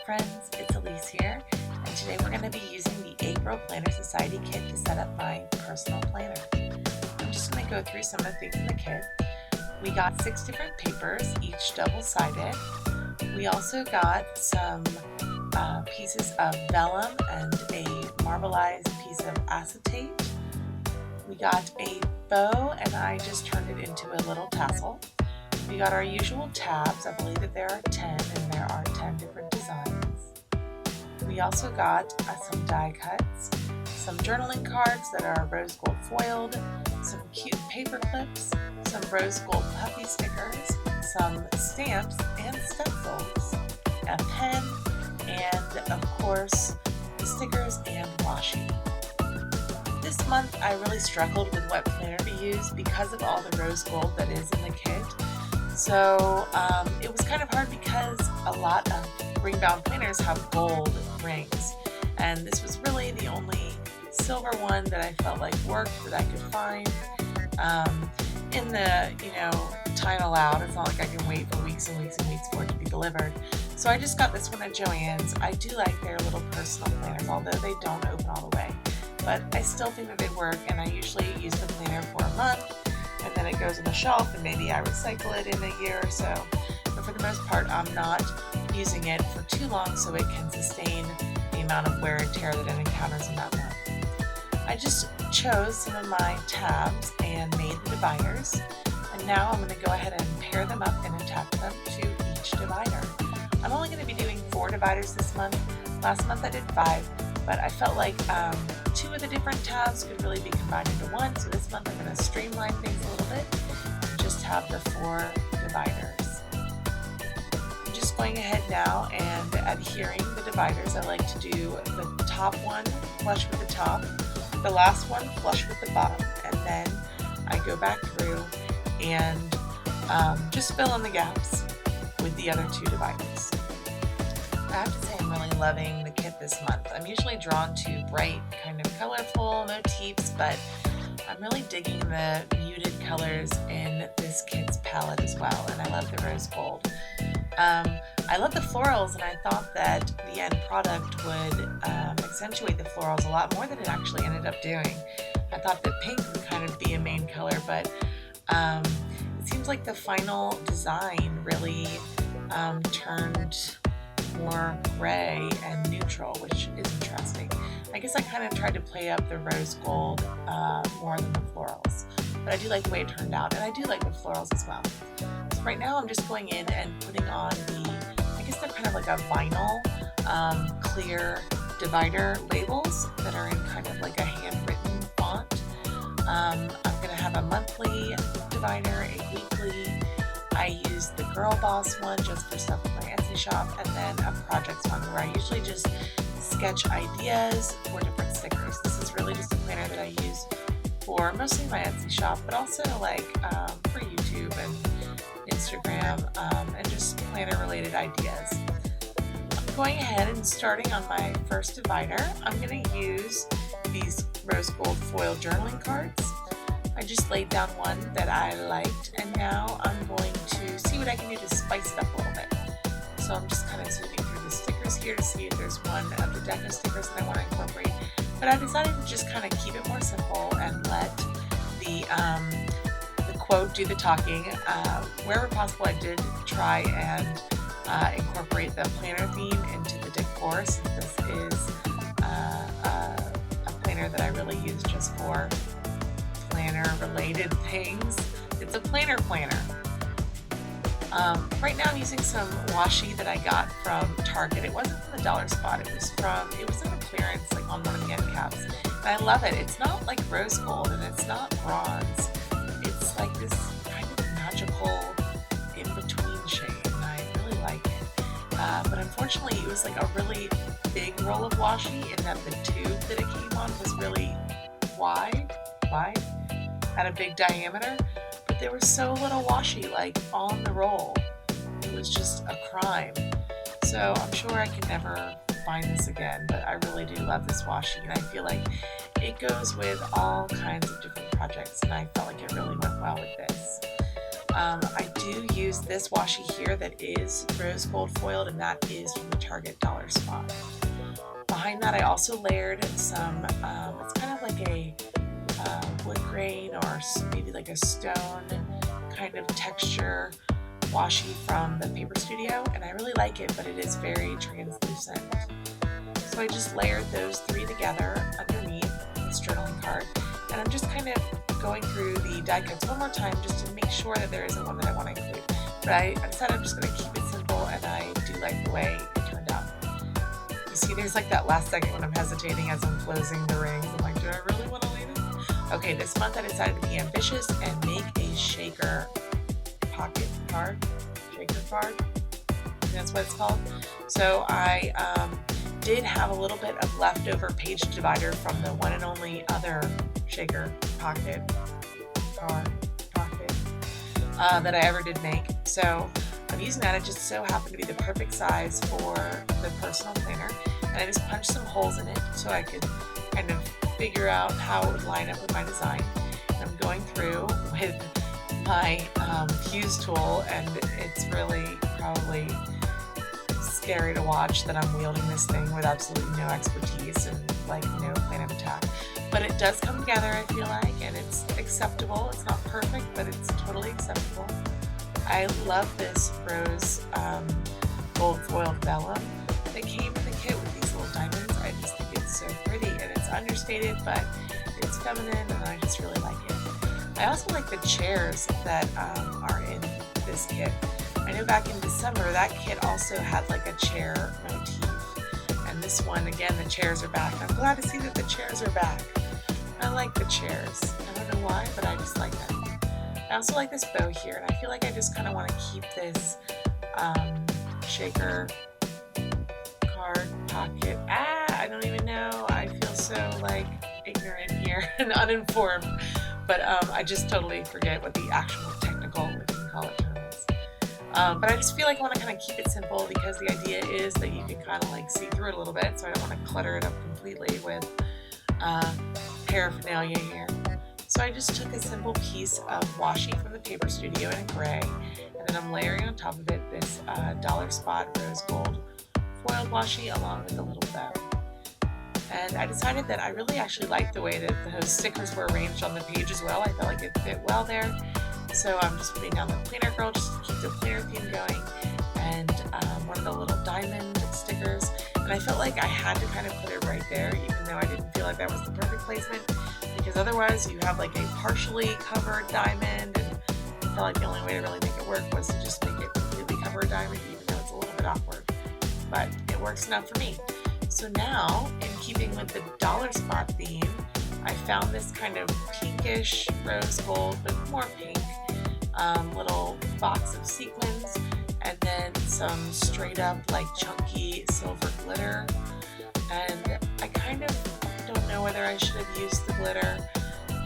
friends, it's Elise here, and today we're going to be using the April Planner Society kit to set up my personal planner. I'm just going to go through some of the things in the kit. We got 6 different papers, each double-sided. We also got some pieces of vellum and a marbleized piece of acetate. We got a bow, and I just turned it into a little tassel. We got our usual tabs. I believe that there are 10, and there are 10 different designs. We also got some die cuts, some journaling cards that are rose gold foiled, some cute paper clips, some rose gold puffy stickers, some stamps and stencils, a pen, and of course the stickers and washi. This month I really struggled with what planner to use because of all the rose gold that is in the kit. So it was kind of hard because a lot of ring-bound planners have gold rings, and this was really the only silver one that I felt like worked that I could find. In the time allowed, it's not like I can wait for weeks and weeks and weeks for it to be delivered. So I just got this one at Joann's. I do like their little personal planners, although they don't open all the way. But I still think that they work, and I usually use the planner for a month, and then it goes on the shelf, and maybe I recycle it in a year or so. But for the most part, I'm not using it for too long so it can sustain the amount of wear and tear that it encounters in that month. I just chose some of my tabs and made the dividers, and now I'm going to go ahead and pair them up and attach them to each divider. I'm only going to be doing 4 dividers this month. Last month I did 5, but I felt like 2 of the different tabs could really be combined into one, so this month I'm going to streamline things a little bit and just have the 4 dividers. I'm just going ahead now and adhering the dividers. I like to do the top one flush with the top, the last one flush with the bottom, and then I go back through and just fill in the gaps with the other 2 dividers. I have to say I'm really loving the kit this month. I'm usually drawn to bright, kind of colorful motifs, but I'm really digging the muted colors in this kit's palette as well, and I love the rose gold. I love the florals, and I thought that the end product would accentuate the florals a lot more than it actually ended up doing. I thought that pink would kind of be a main color, but it seems like the final design really turned more gray and neutral, which is interesting. I guess I kind of tried to play up the rose gold more than the florals, but I do like the way it turned out, and I do like the florals as well. So right now I'm just going in and putting on I guess they're kind of like a vinyl clear divider labels that are in kind of like a handwritten font. I'm going to have a monthly divider, a weekly. I use the Girl Boss one just for stuff with my Etsy shop, and then a projects one where I usually just sketch ideas for different stickers. This is really just a planner that I use for mostly my Etsy shop, but also like for YouTube and Instagram and just planner related ideas. I'm going ahead and starting on my first divider. I'm going to use these rose gold foil journaling cards. I just laid down one that I liked, and now I'm going to see what I can do to spice it up a little bit. So I'm just kind of zooming through the stickers here to see if there's one of the deco stickers that I want to incorporate. But I decided to just kind of keep it more simple and let the quote do the talking. Wherever possible, I did try and incorporate the planner theme into the decor, since this is a planner that I really use just for planner related things. It's a planner. Right now I'm using some washi that I got from Target. It wasn't from the dollar spot, it was in the clearance, like on one of the end caps, and I love it. It's not like rose gold, and it's not bronze. It's like this kind of magical in-between shade, and I really like it. But unfortunately it was like a really big roll of washi, in that the tube that it came on was really wide, had a big diameter, but there was so little washi like on the roll. It was just a crime. So I'm sure I can never find this again, but I really do love this washi, and I feel like it goes with all kinds of different projects, and I felt like it really went well with this. I do use this washi here that is rose gold foiled, and that is from the Target dollar spot. Behind that I also layered some, it's kind of like a wood grain or maybe like a stone kind of texture washi from the Paper Studio, and I really like it, but it is very translucent. So I just layered those three together underneath this journaling card, and I'm just kind of going through the die cuts one more time just to make sure that there isn't one that I want to include. But I decided I'm just going to keep it simple, and I do like the way it turned out. You see there's like that last second when I'm hesitating as I'm closing the rings. I'm like, do I really want to leave it? Okay, this month I decided to be ambitious and make a shaker pocket card. Shaker card? That's what it's called. So I did have a little bit of leftover page divider from the one and only other shaker pocket card pocket that I ever did make. So I'm using that. It just so happened to be the perfect size for the personal planner, and I just punched some holes in it so I could kind of figure out how it would line up with my design. And I'm going through with my fuse tool, and it's really probably scary to watch that I'm wielding this thing with absolutely no expertise and like no plan of attack. But it does come together, I feel like, and it's acceptable. It's not perfect, but it's totally acceptable. I love this rose gold foiled vellum that came in the kit with these little diamonds. I just think it's so pretty, and it's understated, but it's feminine, and I just really like it. I also like the chairs that are in this kit. I know back in December that kit also had like a chair motif, and this one, again, the chairs are back. I'm glad to see that the chairs are back. I like the chairs. I don't know why, but I just like them. I also like this bow here, and I feel like I just kind of want to keep this shaker card pocket. I don't even know. I feel so like ignorant here and uninformed, but I just totally forget what the actual technical, if you can call it, term is. But I just feel like I want to kind of keep it simple because the idea is that you can kind of like see through it a little bit, so I don't want to clutter it up completely with paraphernalia here. So I just took a simple piece of washi from the Paper Studio in gray, and then I'm layering on top of it this dollar spot rose gold foiled washi along with a little bow. And I decided that I really actually liked the way that those stickers were arranged on the page as well. I felt like it fit well there. So I'm just putting down the planner girl just to keep the planner theme going, and one of the little diamond stickers. And I felt like I had to kind of put it right there, even though I didn't feel like that was the perfect placement, because otherwise you have like a partially covered diamond, and I felt like the only way to really make it work was to just make it completely cover a diamond, even though it's a little bit awkward. But it works enough for me. So now, in keeping with the dollar spot theme, I found this kind of pinkish rose gold, but more pink, little box of sequins, and then some straight up like chunky silver glitter. And I kind of don't know whether I should have used the glitter.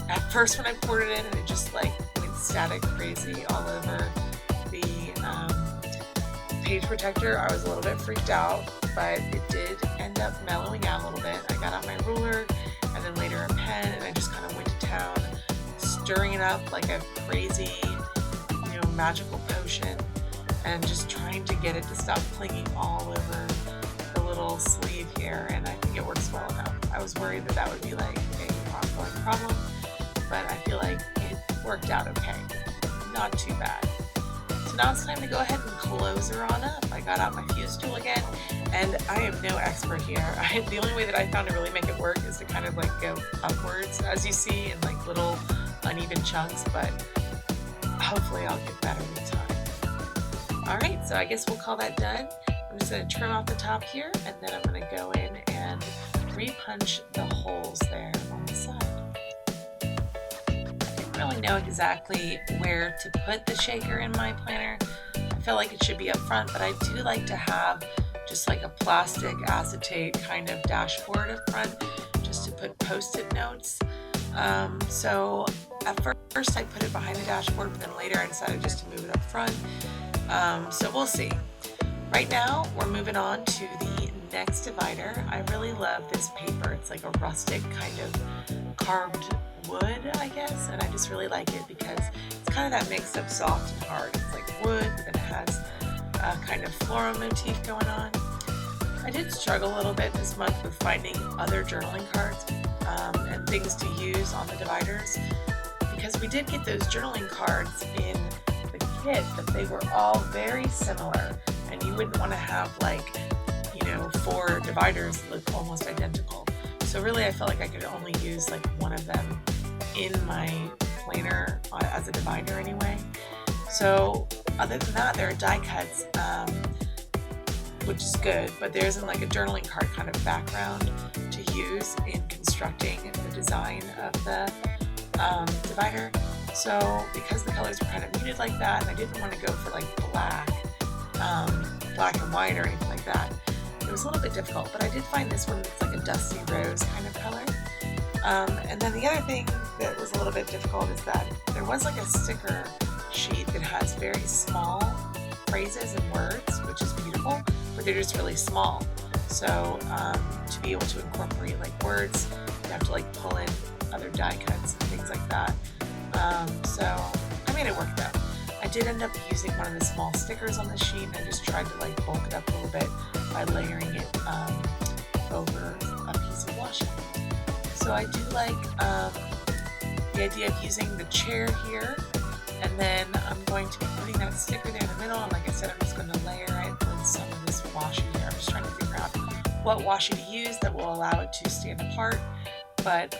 At first when I poured it in, and it just like went static crazy all over the page protector, I was a little bit freaked out, but it did end up mellowing out a little bit. I got out my ruler and then later a pen, and I just kind of went to town, stirring it up like a crazy, magical potion, and just trying to get it to stop clinging all over the little sleeve here, and I think it works well enough. I was worried that that would be like an ongoing problem, but I feel like it worked out okay. Not too bad. So now it's time to go ahead and close her on up. I got out my fuse tool again, and I am no expert here. The only way that I found to really make it work is to kind of like go upwards, as you see, in like little uneven chunks, but hopefully I'll get better with time. Alright, so I guess we'll call that done. I'm just going to trim off the top here, and then I'm going to go in and repunch the holes there on the side. I didn't really know exactly where to put the shaker in my planner. I felt like it should be up front, but I do like to have just like a plastic acetate kind of dashboard up front, just to put post-it notes. So at first I put it behind the dashboard, but then later I decided just to move it up front. So we'll see. Right now we're moving on to the next divider. I really love this paper. It's like a rustic kind of carved wood, I guess, and I just really like it because it's kind of that mix of soft and hard. It's like wood, but then it has a kind of floral motif going on. I did struggle a little bit this month with finding other journaling cards and things to use on the dividers, because we did get those journaling cards in the kit, but they were all very similar, and you wouldn't want to have like, 4 dividers that look almost identical. So really I felt like I could only use like one of them in my planner as a divider anyway. So other than that, there are die cuts, which is good, but there isn't like a journaling card kind of background to use in constructing the design of the divider. So because the colors were kind of muted like that, and I didn't want to go for like black and white or anything like that, it was a little bit difficult, but I did find this one that's like a dusty rose kind of color. And then the other thing that was a little bit difficult is that there was like a sticker sheet that has very small phrases and words, which is beautiful, but they're just really small. So to be able to incorporate like words, you have to like pull in other die cuts and things like that. So I made it work though. I did end up using one of the small stickers on the sheet, and I just tried to like bulk it up a little bit by layering it over a piece of washi. So I do like the idea of using the chair here, and then I'm going to be putting that sticker there in the middle, and like I said, I'm just going to layer it with some of this washi here. I'm just trying to figure out what washi to use that will allow it to stand apart, but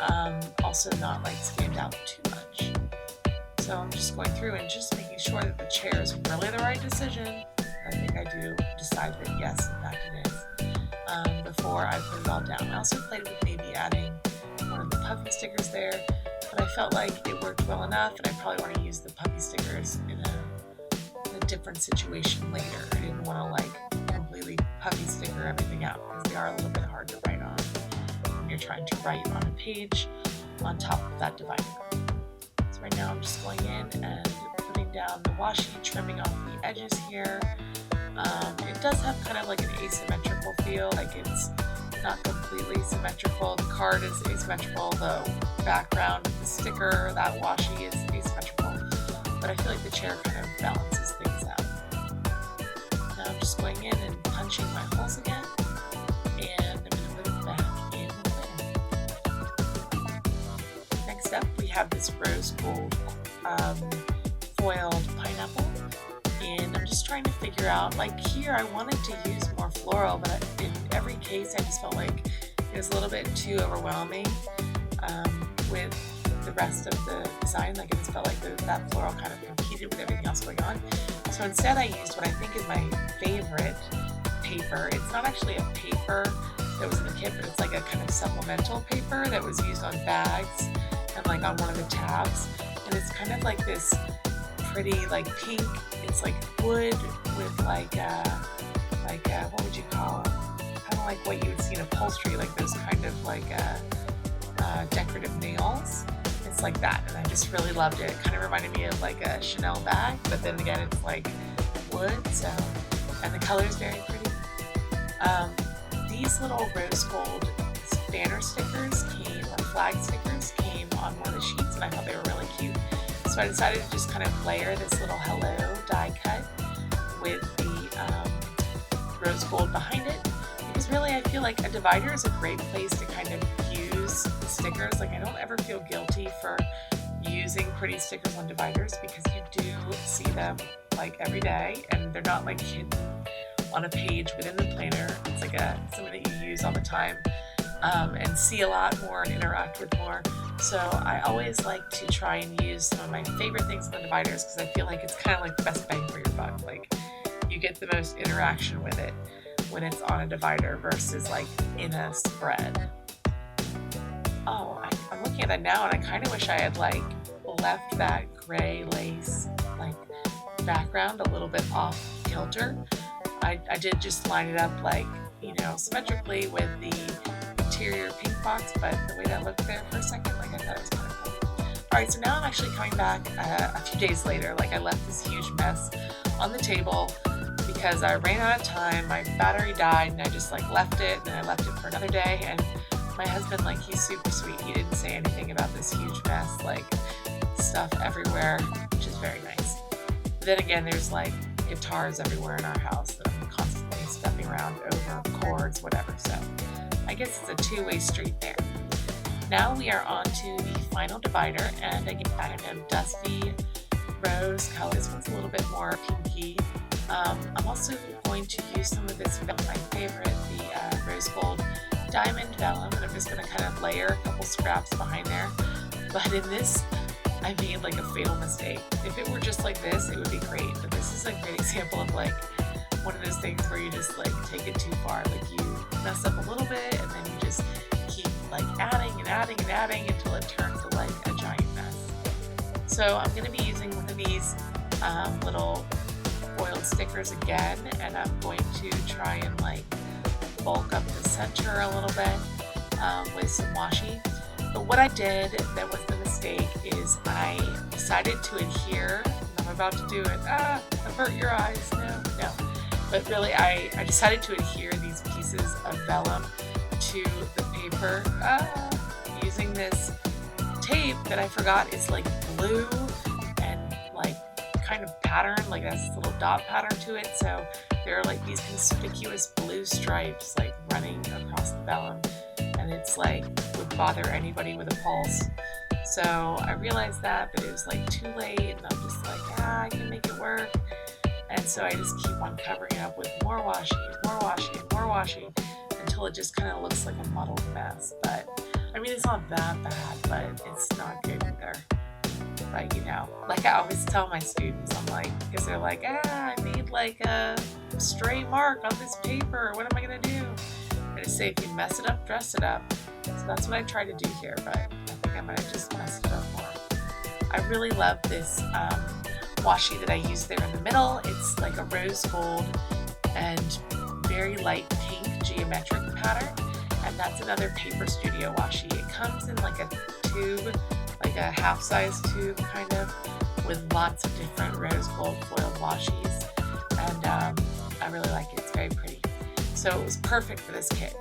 also not like stand out too much. So I'm just going through and just making sure that the chair is really the right decision. I think I do decide that yes, in fact it is, before I put it all down. I also played with maybe adding one of the puffy stickers there, but I felt like it worked well enough, and I probably want to use the puffy stickers in a different situation later. I didn't want to like completely puffy sticker everything out, because they are a little bit hard to write on when you're trying to write on a page on top of that divider. So right now I'm just going in and putting down the washi, trimming off the edges here. It does have kind of like an asymmetrical feel, like it's not completely symmetrical. The card is asymmetrical, the background of the sticker, that washi is asymmetrical, but I feel like the chair kind of balances things out. Now I'm just going in and punching my holes again, and I'm going to put it back in the planner. Next up, we have this rose gold foiled pineapple, and I'm just trying to figure out, like here I wanted to use more floral, but in every case I just felt like it was a little bit too overwhelming with the rest of the design. Like it just felt like that floral kind of competed with everything else going on. So instead I used what I think is my favorite paper. It's not actually a paper that was in the kit, but it's like a kind of supplemental paper that was used on bags and like on one of the tabs. And it's kind of like this pretty like pink, it's like wood with like what would you call it? Kind of like what you would see in upholstery, like those kind of like decorative nails. It's like that, and I just really loved it. It kind of reminded me of like a Chanel bag, but then again it's like wood, so, and the color is very pretty. These little rose gold banner stickers came, or flag stickers came on one of the sheets, and I thought they were really cute. So I decided to just kind of layer this little hello die cut with the rose gold behind it, because really I feel like a divider is a great place to kind of use the stickers. Like I don't ever feel guilty for using pretty stickers on dividers, because you do see them like every day, and they're not like hidden on a page within the planner. It's like something that you use all the time and see a lot more and interact with more. So I always like to try and use some of my favorite things on the dividers, because I feel like it's kind of like the best bang for your buck. Like you get the most interaction with it when it's on a divider versus like in a spread. Oh, I'm looking at that now, and I kind of wish I had like left that gray lace like background a little bit off kilter. I did just line it up like, symmetrically with the interior pink box, but the way that looked there for a second, like I thought it was kind of cool. Alright, so now I'm actually coming back a few days later. Like I left this huge mess on the table because I ran out of time, my battery died, and I just like left it, and I left it for another day, and My husband, like, he's super sweet. He didn't say anything about this huge mess, like stuff everywhere, which is very nice. But then again, there's like guitars everywhere in our house that I'm constantly stepping around over, chords, whatever. So I guess it's a two-way street there. Now we are on to the final divider, and again, I kind of dusty rose color. This one's a little bit more pinky. I'm also going to use some of this vellum, my favorite, the rose gold diamond vellum, and I'm just going to kind of layer a couple scraps behind there. But in this, I made like a fatal mistake. If it were just like this, it would be great. But this is a great example of like one of those things where you just like take it too far. Like you mess up a little bit and then you just keep like adding and adding and adding until it turns to like a giant mess. So I'm going to be using one of these little foiled stickers again, and I'm going to try and like bulk up the center a little bit with some washi. But what I did that was the mistake is I decided to adhere, I'm about to do it, avert your eyes, no. But really I decided to adhere these pieces of vellum to the paper using this tape that I forgot is like blue and like kind of pattern, like that's this little dot pattern to it. So there are like these conspicuous blue stripes like running across the vellum, and it's like would bother anybody with a pulse. So I realized that, but it was like too late, and I'm just like, I can make it work. And so I just keep on covering up with more washi and more washi and more washi until it just kind of looks like a muddled mess. But I mean, it's not that bad, but it's not good either. But you know, like I always tell my students, I'm like, because they're like, I made like a stray mark on this paper, what am I gonna do? I just say, if you mess it up, dress it up. So that's what I try to do here, but I think I might have just messed it up more. I really love this washi that I use there in the middle. It's like a rose gold and very light pink geometric pattern, and that's another Paper Studio washi. It comes in like a tube, like a half-size tube kind of, with lots of different rose gold foiled washis, and I really like it. It's very pretty. So it was perfect for this kit.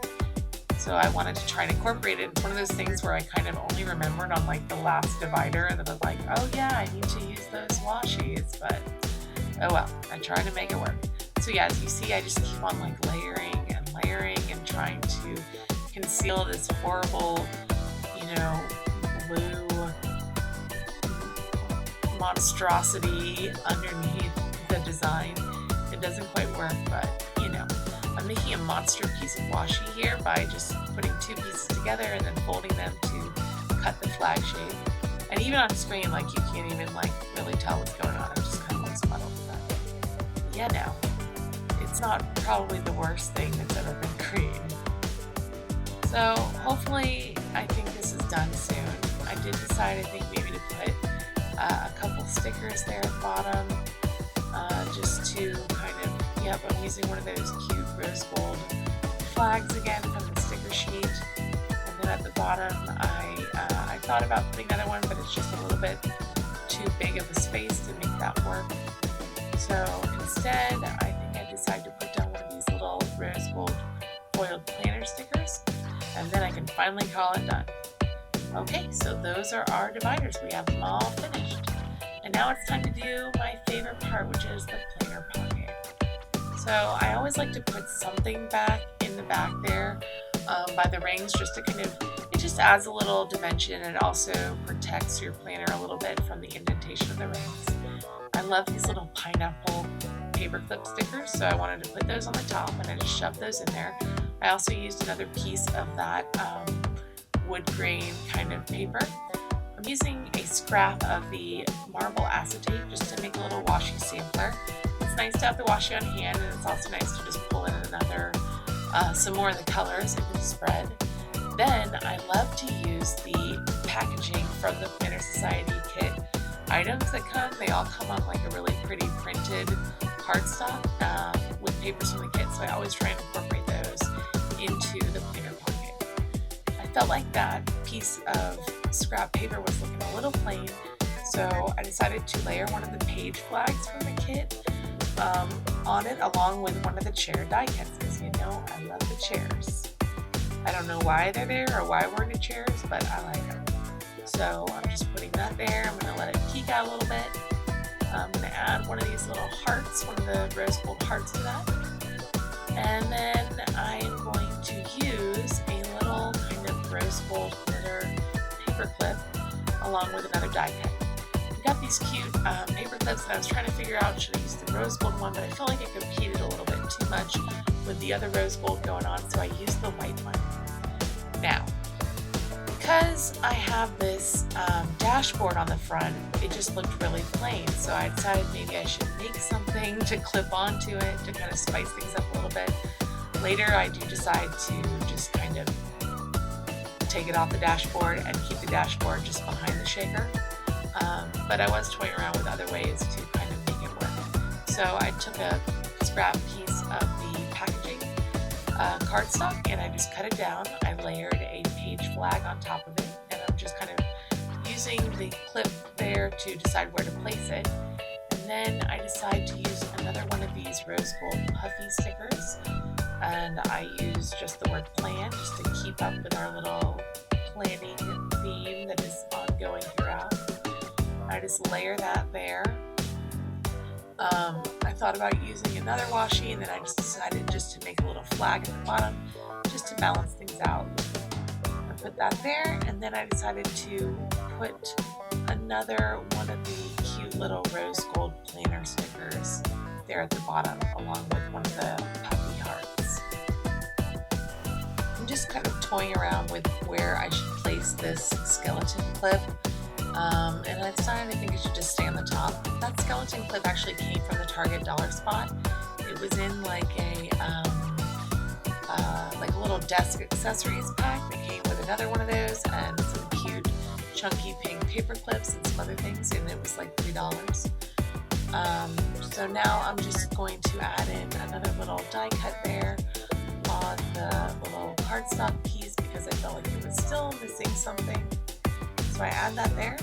So I wanted to try and incorporate it. It's one of those things where I kind of only remembered on like the last divider, and then I was like, oh yeah, I need to use those washis, but oh well, I tried to make it work. So yeah, as you see, I just keep on like layering and trying to conceal this horrible, you know, blue monstrosity underneath the design. It doesn't quite work, but you know, I'm making a monster piece of washi here by just putting two pieces together and then folding them to cut the flag shape. And even on screen, like you can't even like really tell what's going on. It just kind of looks muddled. But yeah, no, it's not probably the worst thing that's ever been created. So hopefully, I think this is done soon. I did decide, I think maybe to put a couple stickers there at the bottom, just to kind of, yep, I'm using one of those cute rose gold flags again from the sticker sheet. And then at the bottom, I thought about putting another one, but it's just a little bit too big of a space to make that work. So instead, I think I decided to put down one of these little rose gold foiled planner stickers, and then I can finally call it done. Okay, so those are our dividers. We have them all finished. And now it's time to do my favorite part, which is the planner pocket. So I always like to put something back in the back there by the rings, just to kind of, it just adds a little dimension, and also protects your planner a little bit from the indentation of the rings. I love these little pineapple paper clip stickers, so I wanted to put those on the top, and I just shoved those in there. I also used another piece of that wood grain kind of paper. I'm using a scrap of the marble acetate just to make a little washi sampler. It's nice to have the washi on hand, and it's also nice to just pull in another, some more of the colors into the spread. Then I love to use the packaging from the Planner Society kit items that come. They all come on like a really pretty printed cardstock with papers from the kit, so I always try and incorporate those into the planner pocket. I felt like that piece of scrap paper was looking a little plain, so I decided to layer one of the page flags from the kit on it, along with one of the chair die cuts, because you know I love the chairs. I don't know why they're there or why we're in the chairs, but I like them. So I'm just putting that there. I'm going to let it peek out a little bit. I'm going to add one of these little hearts, one of the rose gold hearts to that. And then I'm going to use a little kind of rose gold glitter paper clip along with another die cut. We got these cute paper clips and I was trying to figure out should I use the rose gold one, but I felt like it competed a little bit too much with the other rose gold going on, so I used the white one. Now, because I have this dashboard on the front, it just looked really plain, so I decided maybe I should make something to clip onto it to kind of spice things up a little bit. Later I do decide to just kind of take it off the dashboard and keep the dashboard just behind the shaker. But I was toying around with other ways to kind of make it work. So I took a scrap piece of the packaging cardstock and I just cut it down. I layered a page flag on top of it, and I'm just kind of using the clip there to decide where to place it. And then I decide to use another one of these rose gold puffy stickers, and I use just the word plan just to keep up with our little planning theme that is ongoing throughout. I just layer that there. I thought about using another washi, and then I just decided just to make a little flag at the bottom just to balance things out. I put that there, and then I decided to put another one of the cute little rose gold planner stickers there at the bottom along with one of the puffy hearts. I'm just kind of toying around with where I should place this skeleton clip. And I decided I think it should just stay on the top. That skeleton clip actually came from the Target dollar spot. It was in like a little desk accessories pack that came with another one of those and some cute chunky pink paper clips and some other things, and it was like $3. So now I'm just going to add in another little die cut there on the little cardstock piece because I felt like it was still missing something. So I add that there,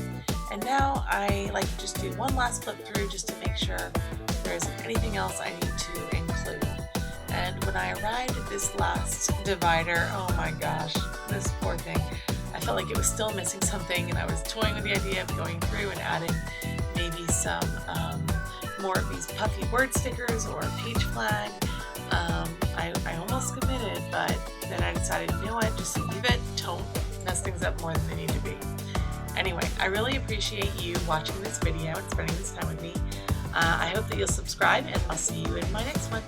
and now I like to just do one last flip through just to make sure there isn't anything else I need to include. And when I arrived at this last divider, oh my gosh, this poor thing, I felt like it was still missing something, and I was toying with the idea of going through and adding maybe some more of these puffy word stickers or a page flag. I almost committed, but then I decided, you know what, just leave it, don't mess things up more than they need to be. Anyway, I really appreciate you watching this video and spending this time with me. I hope that you'll subscribe, and I'll see you in my next one.